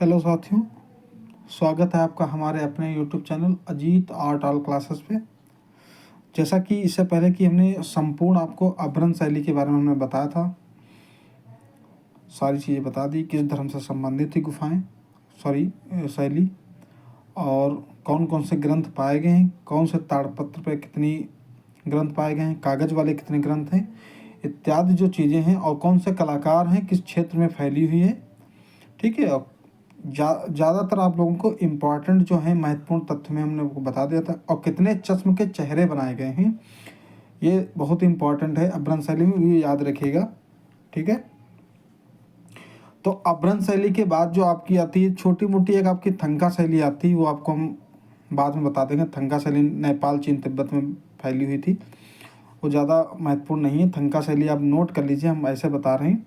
Hello साथियों, स्वागत है आपका हमारे अपने YouTube channel Ajit art all classes पे। जैसा कि इससे पहले कि हमने संपूर्ण आपको अभ्रंश शैली के बारे में हमने बताया था, सारी चीज़ें बता दी, किस धर्म से संबंधित थी गुफाएं, शैली, और कौन कौन से ग्रंथ पाए गए हैं, कौन से ताड़पत्र पे कितनी ग्रंथ पाए गए हैं, कागज़ वाले कितने ग्रंथ हैं, इत्यादि जो चीज़ें हैं, और कौन से कलाकार हैं, किस क्षेत्र में फैली हुई है। ठीक है। और ज़्यादातर आप लोगों को इम्पॉर्टेंट जो है महत्वपूर्ण तथ्य में हमने आपको बता दिया था, और कितने चश्म के चेहरे बनाए गए हैं, ये बहुत इम्पॉर्टेंट है अभ्रंश शैली में, ये याद रखिएगा। ठीक है। तो अभ्रंश शैली के बाद जो आपकी आती है छोटी मोटी एक आपकी थंका शैली आती है, वो आपको हम बाद में बता देंगे। थंका शैली नेपाल, चीन, तिब्बत में फैली हुई थी, वो ज़्यादा महत्वपूर्ण नहीं है। थंका शैली आप नोट कर लीजिए, हम ऐसे बता रहे हैं।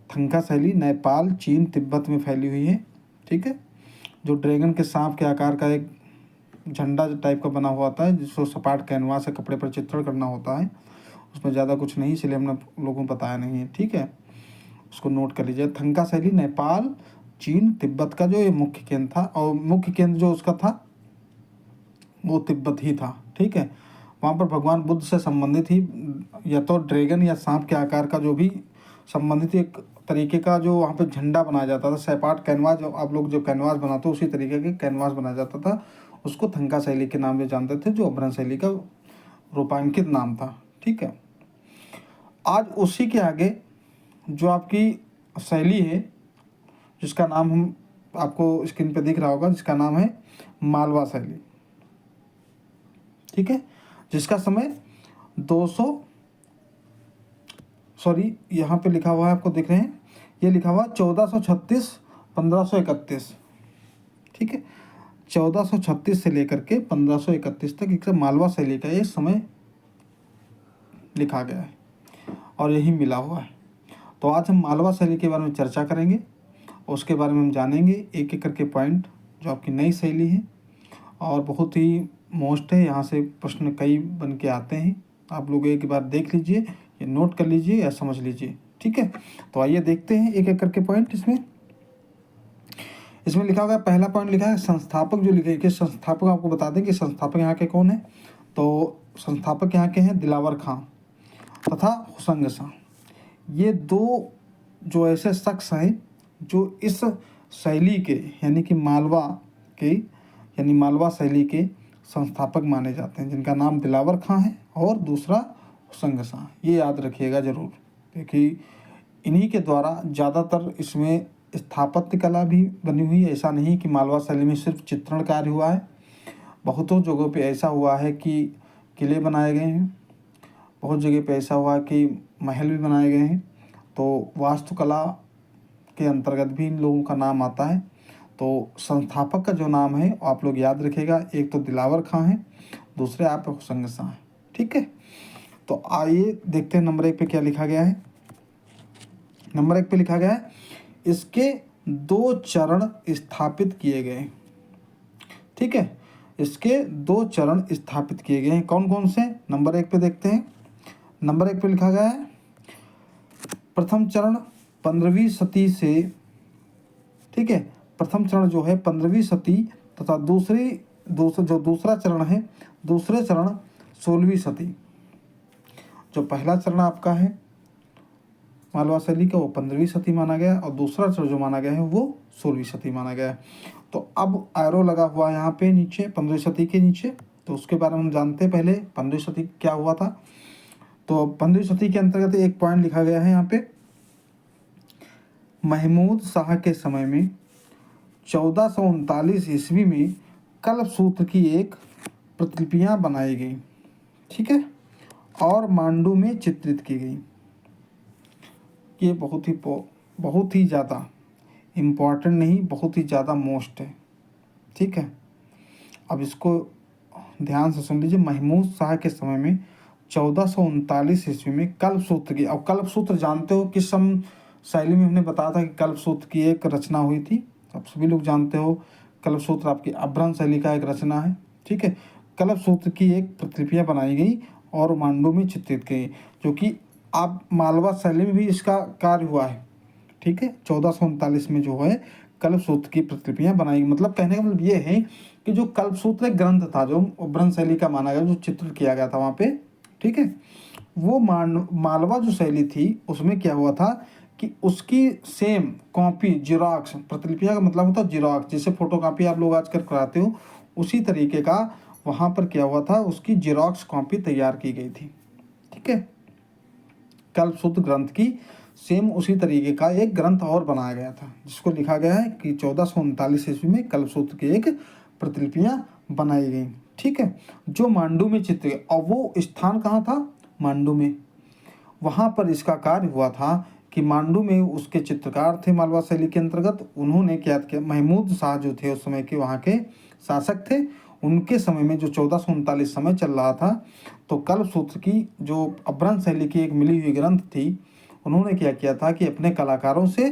थंका शैली नेपाल, चीन, तिब्बत में फैली हुई है। ठीक है। जो ड्रैगन के सांप के आकार का एक झंडा टाइप का बना हुआ होता है, जिसको सपाट कैनवास से कपड़े पर चित्रण करना होता है, उसमें ज़्यादा कुछ नहीं, इसलिए हमने लोगों को बताया नहीं है। ठीक है, उसको नोट कर लीजिए। थंका शैली नेपाल, चीन, तिब्बत का जो ये मुख्य केंद्र था, और मुख्य केंद्र जो उसका था वो तिब्बत ही था। ठीक है। वहाँ पर भगवान बुद्ध से संबंधित ही या तो ड्रैगन या सांप के आकार का जो भी संबंधित एक तरीके का जो वहाँ पे झंडा बनाया जाता था, सपाट कैनवास, जो आप लोग जो कैनवास बनाते हो उसी तरीके के कैनवास बनाया जाता था, उसको थंका शैली के नाम से जानते थे, जो अभ्रंश शैली का रूपांकित नाम था। ठीक है। आज उसी के आगे जो आपकी शैली है, जिसका नाम हम आपको स्क्रीन पे दिख रहा होगा, जिसका नाम है मालवा शैली। ठीक है। जिसका समय 200 यहाँ पे लिखा हुआ है, आपको दिख रहे हैं, ये लिखा हुआ 1436 1531। ठीक है। 1436 से लेकर के 1531 तक एक मालवा शैली का ये समय लिखा गया है, और यही मिला हुआ है। तो आज हम मालवा शैली के बारे में चर्चा करेंगे, और उसके बारे में हम जानेंगे एक एक करके पॉइंट, जो आपकी नई शैली है और बहुत ही मोस्ट है। यहाँ से प्रश्न कई बन के आते हैं, आप लोग एक बार देख लीजिए, ये नोट कर लीजिए या समझ लीजिए। ठीक है। तो आइए देखते हैं एक एक करके पॉइंट। इसमें लिखा हुआ है, पहला पॉइंट लिखा है संस्थापक। जो लिखे कि संस्थापक, आपको बता दें कि संस्थापक यहाँ के कौन है। तो संस्थापक यहाँ के हैं दिलावर खां तथा हुसंग शाह। ये दो जो ऐसे शख्स हैं जो इस शैली के यानी कि मालवा शैली के संस्थापक माने जाते हैं, जिनका नाम दिलावर खां है और दूसरा हुसंग शाह। ये याद रखिएगा जरूर, क्योंकि इन्हीं के द्वारा ज़्यादातर इसमें स्थापत्य कला भी बनी हुई है। ऐसा नहीं कि मालवा शैली में सिर्फ चित्रण कार्य हुआ है, बहुतों जगहों पे ऐसा हुआ है कि किले बनाए गए हैं, बहुत जगह पे ऐसा हुआ है कि महल भी बनाए गए हैं। तो वास्तुकला के अंतर्गत भी इन लोगों का नाम आता है। तो संस्थापक का जो नाम है आप लोग याद रखिएगा, एक तो दिलावर खां है, दूसरे आप हुसंग शाह हैं। ठीक है। तो आइए देखते हैं नंबर 1 पे क्या लिखा गया है। नंबर 1 पे लिखा गया है, इसके 2 चरण स्थापित किए गए। ठीक है। इसके 2 चरण स्थापित किए गए हैं। कौन कौन से? नंबर 1 पे देखते हैं। नंबर 1 पे लिखा गया है, प्रथम चरण 15वीं शती से, ठीक है, प्रथम चरण जो है 15वीं शती तथा दूसरा चरण है, दूसरे चरण 16वीं शती। जो पहला चरण आपका है मालवा शैली का, वो 15वीं शती माना गया, और दूसरा चरण जो माना गया है वो 16वीं शती माना गया है। तो अब एरो लगा हुआ है यहाँ पे नीचे 15वीं शती के नीचे, तो उसके बारे में हम जानते हैं पहले 15वीं शती क्या हुआ था। तो 15वीं शती के अंतर्गत एक पॉइंट लिखा गया है यहाँ पे, महमूद शाह के समय में 1439 ईस्वी में कल्पसूत्र की एक प्रतिलिपियाँ बनाई गई। ठीक है। और मांडू में चित्रित की गई। ये बहुत ही ज़्यादा इम्पॉर्टेंट नहीं, बहुत ही ज़्यादा मोस्ट है। ठीक है। अब इसको ध्यान से सुन लीजिए। महमूद शाह के समय में 1439 ईस्वी में कल्पसूत्र की, अब कल्पसूत्र जानते हो किस शैली में हमने बताया था कि कल्पसूत्र की एक रचना हुई थी, आप सभी लोग जानते हो। कल्पसूत्र आपकी अभ्रंश शैली का एक रचना है। ठीक है। कल्पसूत्र की एक प्रतिलिपियाँ बनाई गई और मांडू में चित्रित की, जो कि आप मालवा शैली में भी इसका कार्य हुआ है। ठीक है। 1439 में जो है कल्पसूत्र की प्रतिलिपियां बनाई। मतलब कहने का मतलब ये है कि जो कल्पसूत्र एक ग्रंथ था, जो अपभ्रंश शैली का माना गया, जो चित्र किया गया था वहाँ पे, ठीक है, वो मालवा जो शैली थी उसमें क्या हुआ था कि उसकी सेम कॉपी जिराक्स, प्रतिलिपियां का मतलब होता है जिराक्स, जैसे फोटो कॉपी आप लोग आजकल कराते हो, उसी तरीके का वहाँ पर क्या हुआ था, उसकी जिराक्स कॉपी तैयार की गई थी। ठीक है, कल्पसूत्र ग्रंथ की सेम उसी तरीके का एक ग्रंथ और बनाया गया था, जिसको लिखा गया है कि 1439 ईस्वी में कल्पसूत्र की एक प्रतिलिपियां बनाई गई। ठीक है, जो मांडू में चित्र, और वो स्थान कहाँ था, मांडू में। वहाँ पर इसका कार्य हुआ था कि मांडू में उसके चित्रकार थे मालवा शैली के अंतर्गत, उन्होंने क्या किया, महमूद शाह जो थे उस समय के वहाँ के शासक थे, उनके समय में जो 1439 समय चल रहा था, तो कल्पसूत्र की जो अपभ्रंश शैली की एक मिली हुई ग्रंथ थी, उन्होंने क्या किया था कि अपने कलाकारों से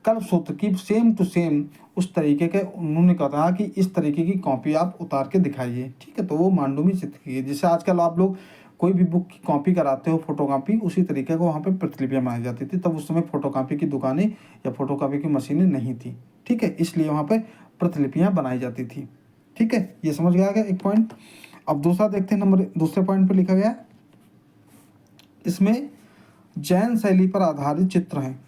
कल्पसूत्र की सेम टू सेम उस तरीके के, उन्होंने कहा था कि इस तरीके की कॉपी आप उतार के दिखाइए। ठीक है, तो वो मांडू में चित्र की है। जैसे आजकल आप लोग कोई भी बुक की कॉपी कराते हो, फोटो कॉपी, उसी तरीके को वहाँ पे प्रतिलिपियाँ बनाई जाती थी। तब उस समय फोटो कॉपी की दुकानें या फोटो कॉपी की मशीनें नहीं थी। ठीक है, इसलिए वहाँ पे प्रतिलिपियाँ बनाई जाती थी। ठीक है, ये समझ गया गया एक पॉइंट। अब दूसरा देखते हैं, नंबर दूसरे पॉइंट पर लिखा गया है, इसमें जैन शैली पर आधारित चित्र हैं।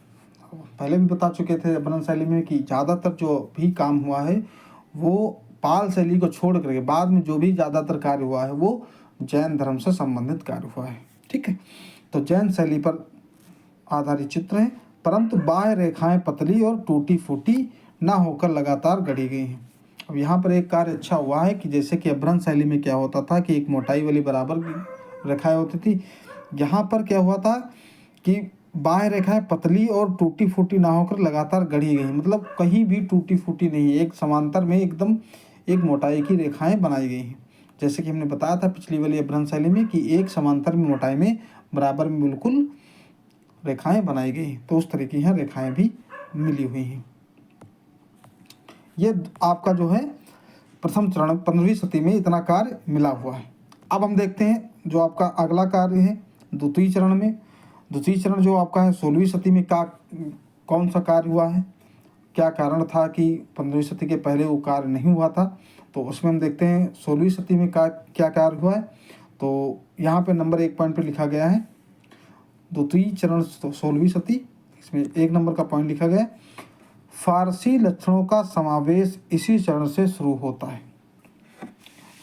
पहले भी बता चुके थे अपभ्रंश शैली में कि ज़्यादातर जो भी काम हुआ है वो पाल शैली को छोड़ करके बाद में जो भी ज़्यादातर कार्य हुआ है वो जैन धर्म से संबंधित कार्य हुआ है। ठीक है, तो जैन शैली पर आधारित चित्र हैं, परंतु बाह्य रेखाएं पतली और टूटी फूटी ना होकर लगातार गढ़ी गई हैं। अब यहाँ पर एक कार्य अच्छा हुआ है कि जैसे कि अपभ्रंश शैली में क्या होता था कि एक मोटाई वाली बराबर रेखाएं होती थी, यहाँ पर क्या हुआ था कि बाह्य रेखाएं पतली और टूटी फूटी ना होकर लगातार गढ़ी गई, मतलब कहीं भी टूटी फूटी नहीं, एक समांतर में एकदम एक मोटाई की रेखाएं बनाई गई हैं। जैसे कि हमने बताया था पिछली वाली अपभ्रंश शैली में कि एक समांतर में मोटाई में बराबर में बिल्कुल रेखाएं बनाई गई, तो उस तरीके यहाँ रेखाएं भी मिली हुई हैं। ये आपका जो है प्रथम चरण 15वीं सदी में इतना कार्य मिला हुआ है। अब हम देखते हैं जो आपका अगला कार्य है द्वितीय चरण में। द्वितीय चरण जो आपका है 16वीं सदी में कौन सा कार्य हुआ है, क्या कारण था कि 15वीं सदी के पहले वो कार्य नहीं हुआ था, तो उसमें हम देखते हैं 16वीं सदी में क्या कार्य हुआ है। तो यहाँ पे नंबर 1 पॉइंट पे लिखा गया है द्वितीय चरण 16वीं सदी, इसमें 1 नंबर का पॉइंट लिखा गया है, फारसी लक्षणों का समावेश इसी चरण से शुरू होता है।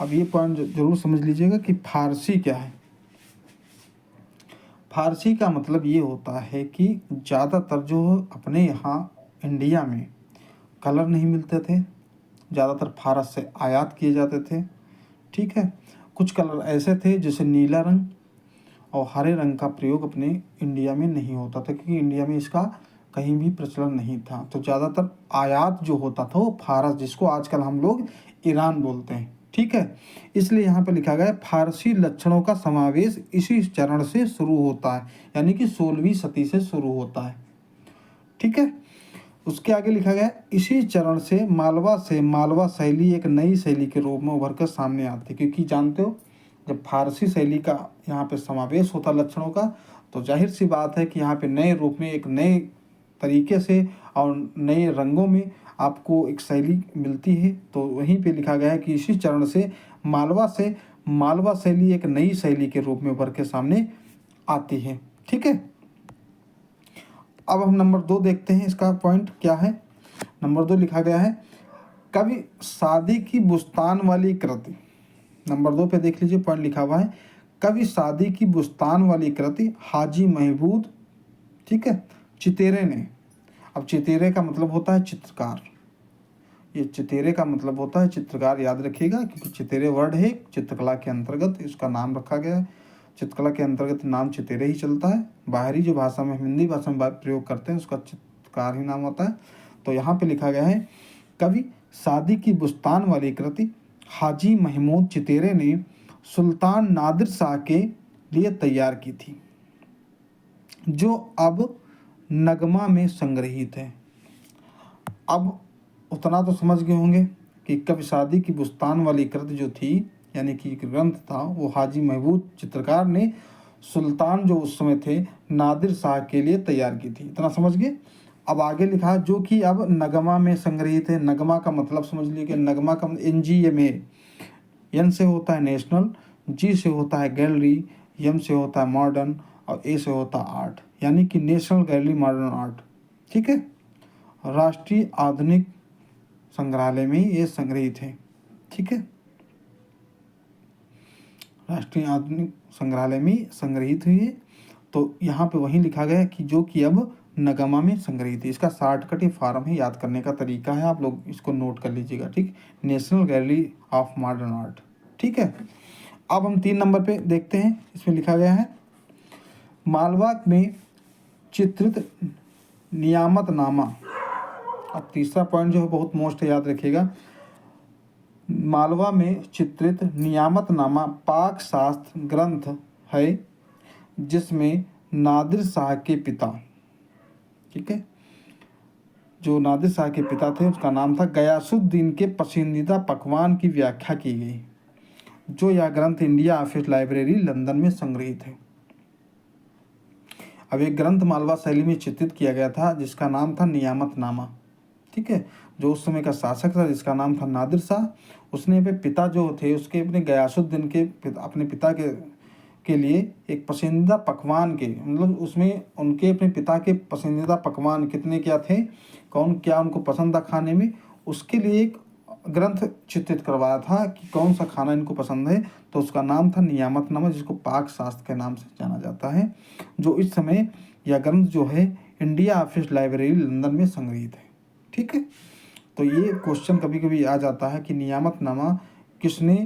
अब ये पॉइंट जरूर समझ लीजिएगा कि फारसी क्या है। फारसी का मतलब ये होता है कि ज़्यादातर जो अपने यहाँ इंडिया में कलर नहीं मिलते थे, ज़्यादातर फारस से आयात किए जाते थे। ठीक है, कुछ कलर ऐसे थे जैसे नीला रंग और हरे रंग का प्रयोग अपने इंडिया में नहीं होता था, क्योंकि इंडिया में इसका कहीं भी प्रचलन नहीं था। तो ज़्यादातर आयात जो होता था वो फारस, जिसको आजकल हम लोग ईरान बोलते हैं। ठीक है, इसलिए यहाँ पे लिखा गया है फारसी लक्षणों का समावेश इसी चरण से शुरू होता है, यानी कि 16वीं सदी से शुरू होता है। ठीक है, उसके आगे लिखा गया है इसी चरण से मालवा शैली एक नई शैली के रूप में उभर कर सामने आती है। क्योंकि जानते हो जब फारसी शैली का यहाँ पे समावेश होता लक्षणों का, तो जाहिर सी बात है कि यहाँ पे नए रूप में एक नए तरीके से और नए रंगों में आपको एक शैली मिलती है। तो वहीं पे लिखा गया है कि इसी चरण से मालवा शैली एक नई शैली के रूप में उभर के सामने आती है। ठीक है, अब हम नंबर 2 देखते हैं, इसका पॉइंट क्या है। नंबर 2 लिखा गया है कवि सादी की बुस्तान वाली कृति। नंबर 2 पे देख लीजिए पॉइंट लिखा हुआ है कवि सादी की बुस्तान वाली कृति हाजी महमूद, ठीक है, चितेरे ने। अब चितेरे का मतलब होता है चित्रकार, ये चितेरे का मतलब होता है चित्रकार, याद रखिएगा, क्योंकि चितेरे वर्ड है चित्रकला के अंतर्गत इसका नाम रखा गया है। चित्रकला के अंतर्गत नाम चितेरे ही चलता है। बाहरी जो भाषा में हिंदी भाषा में प्रयोग करते हैं उसका चित्रकार ही नाम होता है। तो यहाँ पे लिखा गया है कवि सादी की बुस्तान वाली कृति हाजी महमूद चितेरे ने सुल्तान नादिर शाह के लिए तैयार की थी, जो अब नगमा में संग्रहित है। अब उतना तो समझ गए होंगे कि कवि सादी की बुस्तान वाली कृति जो थी, यानी कि एक ग्रंथ था, वो हाजी महमूद चित्रकार ने सुल्तान जो उस समय थे नादिर शाह के लिए तैयार की थी। इतना समझ गए। अब आगे लिखा जो कि अब नगमा में संग्रहित है। नगमा का मतलब समझ लीजिए कि नगमा का NGMA, N से होता है नेशनल, G से होता है गैलरी, M से होता है मॉडर्न और A से होता है आर्ट, यानी कि नेशनल गैलरी मॉडर्न आर्ट। ठीक है, राष्ट्रीय आधुनिक संग्रहालय में ये संग्रहित है। ठीक है, राष्ट्रीय आधुनिक संग्रहालय में संग्रहित हुई है। तो यहाँ पे वही लिखा गया है कि जो कि अब नगमा में संग्रहित है। इसका शॉर्टकट ये फॉर्म है, याद करने का तरीका है, आप लोग इसको नोट कर लीजिएगा। ठीक, national gallery of modern art. ठीक है, अब हम 3 नंबर पे देखते हैं। इसमें लिखा गया है मालवा में चित्रित नियामतनामा। अब तीसरा पॉइंट जो है बहुत मोस्ट है, याद रखिएगा। मालवा में चित्रित नियामतनामा पाक शास्त्र ग्रंथ है जिसमें नादिर शाह के पिता, ठीक है, जो नादिर शाह के पिता थे उसका नाम था गयासुद्दीन के पसंदीदा पकवान की व्याख्या की गई, जो यह ग्रंथ इंडिया ऑफिस लाइब्रेरी लंदन में संग्रहित है। अब एक ग्रंथ मालवा शैली में चित्रित किया गया था जिसका नाम था नियामतनामा। ठीक है, जो उस समय का शासक था जिसका नाम था नादिर शाह, उसने अपने पिता जो थे उसके अपने गयासुद्दीन के अपने पिता के लिए एक पसंदीदा पकवान के, मतलब उसमें उनके अपने पिता के पसंदीदा पकवान कितने क्या थे, कौन क्या उनको पसंद था खाने में, उसके लिए एक ग्रंथ चित्रित करवाया था कि कौन सा खाना इनको पसंद है। तो उसका नाम था नियामतनामा, जिसको पाक शास्त्र के नाम से जाना जाता है, जो इस समय यह ग्रंथ जो है इंडिया ऑफिस लाइब्रेरी लंदन में संग्रहित है। ठीक है, तो ये क्वेश्चन कभी कभी आ जाता है कि नियामतनामा किसने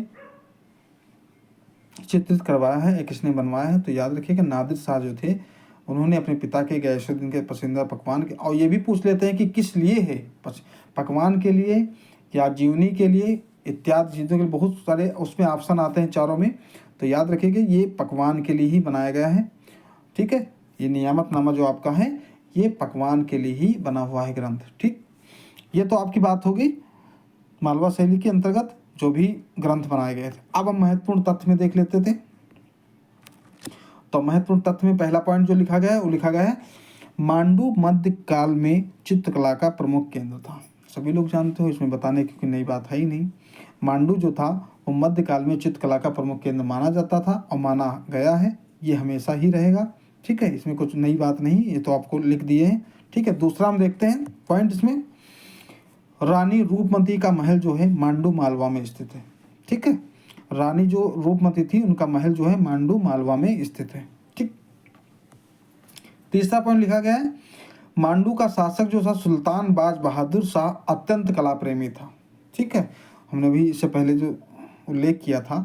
चित्रित करवाया है या किसने बनवाया है। तो याद रखिए कि नादिर शाह जो थे उन्होंने अपने पिता के गयासुद्दीन के पसंदीदा पकवान के, और ये भी पूछ लेते हैं कि किस लिए है, पकवान के लिए या जीवनी के लिए इत्यादि चीज़ों के लिए, बहुत सारे उसमें ऑप्शन आते हैं चारों में। तो याद रखिए कि ये पकवान के लिए ही बनाया गया है। ठीक है, ये नियामतनामा जो आपका है ये पकवान के लिए ही बना हुआ है ग्रंथ। ठीक, ये तो आपकी बात होगी मालवा शैली के अंतर्गत जो भी ग्रंथ बनाए गए थे। अब हम महत्वपूर्ण तथ्य में देख लेते थे। तो महत्वपूर्ण तथ्य में पहला पॉइंट जो लिखा गया है वो लिखा गया है मांडू मध्यकाल में चित्रकला का प्रमुख केंद्र था। सभी लोग जानते हो, इसमें बताने की कोई नई बात है ही नहीं। मांडू जो था वो मध्यकाल में चित्रकला का प्रमुख केंद्र माना जाता था और माना गया है, ये हमेशा ही रहेगा। ठीक है, इसमें कुछ नई बात नहीं, ये तो आपको लिख दिए हैं। ठीक है, दूसरा हम देखते हैं पॉइंट इसमें, रानी रूपमती का महल जो है मांडू मालवा में स्थित है। ठीक है, रानी जो रूपमती थी उनका महल जो है मांडू मालवा में स्थित है। ठीक, तीसरा पॉइंट लिखा गया है मांडू का शासक जो था सुल्तान बाज बहादुर शाह अत्यंत कला प्रेमी था। ठीक है, हमने भी इससे पहले जो उल्लेख किया था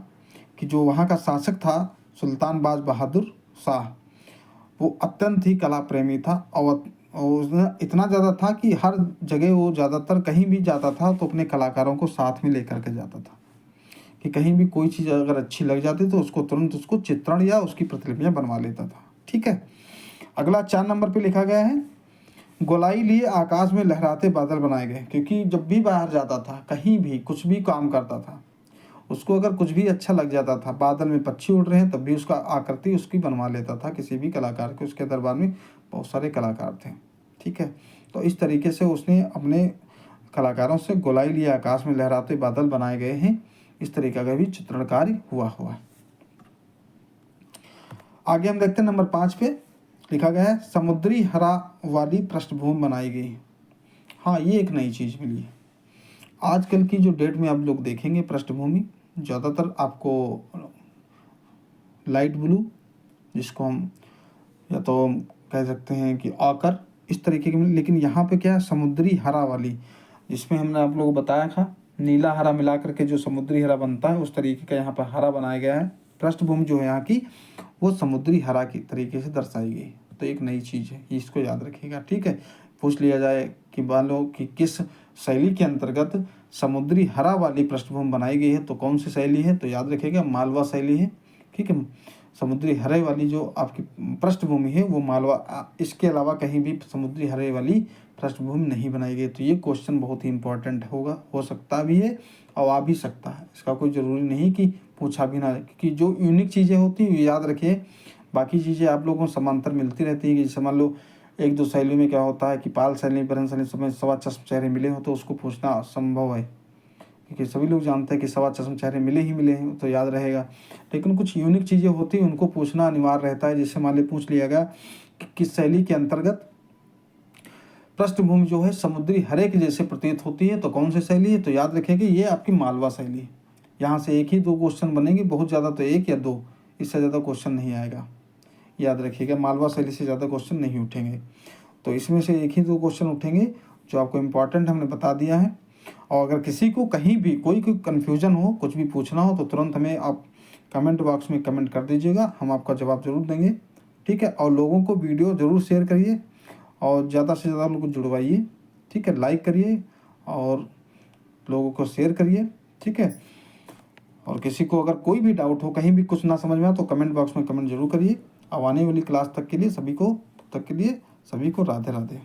कि जो वहाँ का शासक था सुल्तान बाज बहादुर शाह, वो अत्यंत ही कला प्रेमी था और उसने इतना ज़्यादा था कि हर जगह वो ज़्यादातर कहीं भी जाता था तो अपने कलाकारों को साथ में लेकर के जाता था कि कहीं भी कोई चीज़ अगर अच्छी लग जाती तो उसको तुरंत उसको चित्रण या उसकी प्रतिलिपियाँ बनवा लेता था। ठीक है, अगला 4 नंबर पे लिखा गया है गोलाई लिए आकाश में लहराते बादल बनाए गए, क्योंकि जब भी बाहर जाता था कहीं भी कुछ भी काम करता था उसको अगर कुछ भी अच्छा लग जाता था, बादल में पक्षी उड़ रहे हैं तब भी उसका आकृति उसकी बनवा लेता था किसी भी कलाकार के। उसके दरबार में बहुत सारे कलाकार थे। ठीक है, तो इस तरीके से उसने अपने कलाकारों से गोलाई लिए आकाश में लहराते बादल बनाए गए हैं, इस तरीके का भी चित्रण कार्य हुआ है। आगे हम देखते हैं नंबर 5 पे लिखा गया है समुद्री हरा वाली पृष्ठभूमि बनाई गई। हाँ, ये एक नई चीज़ मिली है। आजकल की जो डेट में आप लोग देखेंगे पृष्ठभूमि ज़्यादातर आपको लाइट ब्लू, जिसको हम या तो कह सकते हैं कि आकर, इस तरीके की, लेकिन यहाँ पे क्या है समुद्री हरा वाली, जिसमें हमने आप लोगों को बताया था नीला हरा मिला करके जो समुद्री हरा बनता है उस तरीके का यहाँ पर हरा बनाया गया है। पृष्ठभूमि जो है यहाँ की वो समुद्री हरा की तरीके से दर्शाई गई। तो एक नई चीज़ है, इसको याद रखिएगा। ठीक है, पूछ लिया जाए कि मान लो कि किस शैली के अंतर्गत समुद्री हरा वाली पृष्ठभूमि बनाई गई है तो कौन सी शैली है, तो याद रखिएगा मालवा शैली है। ठीक है, समुद्री हरे वाली जो आपकी पृष्ठभूमि है वो मालवा, इसके अलावा कहीं भी समुद्री हरे वाली पृष्ठभूमि नहीं बनाई गई। तो ये क्वेश्चन बहुत ही इंपॉर्टेंट होगा, हो सकता भी है और आ भी सकता है, इसका कोई ज़रूरी नहीं कि पूछा भी ना, क्योंकि जो यूनिक चीज़ें होती हैं याद रखिए, बाकी चीज़ें आप लोगों को समांतर मिलती रहती है। कि जैसे मान लो एक दो शैली में क्या होता है कि पाल शैली, बरहन शैली समय सवा चश्म चेहरे मिले हो तो उसको पूछना असंभव है, क्योंकि सभी लोग जानते हैं कि सवा चश्म चेहरे मिले ही मिले हैं तो याद रहेगा। लेकिन कुछ यूनिक चीज़ें होती हैं उनको पूछना अनिवार्य रहता है। जैसे मान ली पूछ लिया गया कि किस शैली के अंतर्गत पृष्ठभूमि जो है समुद्री हरे के जैसे प्रतीत होती है, तो कौन सी शैली है? तो याद रखिएगा ये आपकी मालवा शैली है। यहाँ से एक ही दो क्वेश्चन बनेंगे, बहुत ज़्यादा तो एक या दो, इससे ज़्यादा क्वेश्चन नहीं आएगा। याद रखिएगा मालवा शैली से ज़्यादा क्वेश्चन नहीं उठेंगे, तो इसमें से एक ही दो क्वेश्चन उठेंगे जो आपको इम्पॉर्टेंट हमने बता दिया है। और अगर किसी को कहीं भी कोई कन्फ्यूजन हो, कुछ भी पूछना हो, तो तुरंत हमें आप कमेंट बॉक्स में कमेंट कर दीजिएगा, हम आपका जवाब ज़रूर देंगे। ठीक है, और लोगों को वीडियो ज़रूर शेयर करिए और ज़्यादा से ज़्यादा लोगों को जुड़वाइए। ठीक है, लाइक करिए और लोगों को शेयर करिए। ठीक है, और किसी को अगर कोई भी डाउट हो, कहीं भी कुछ ना समझ में आए तो कमेंट बॉक्स में कमेंट जरूर करिए। अब आने वाली क्लास तक के लिए सभी को राधे राधे।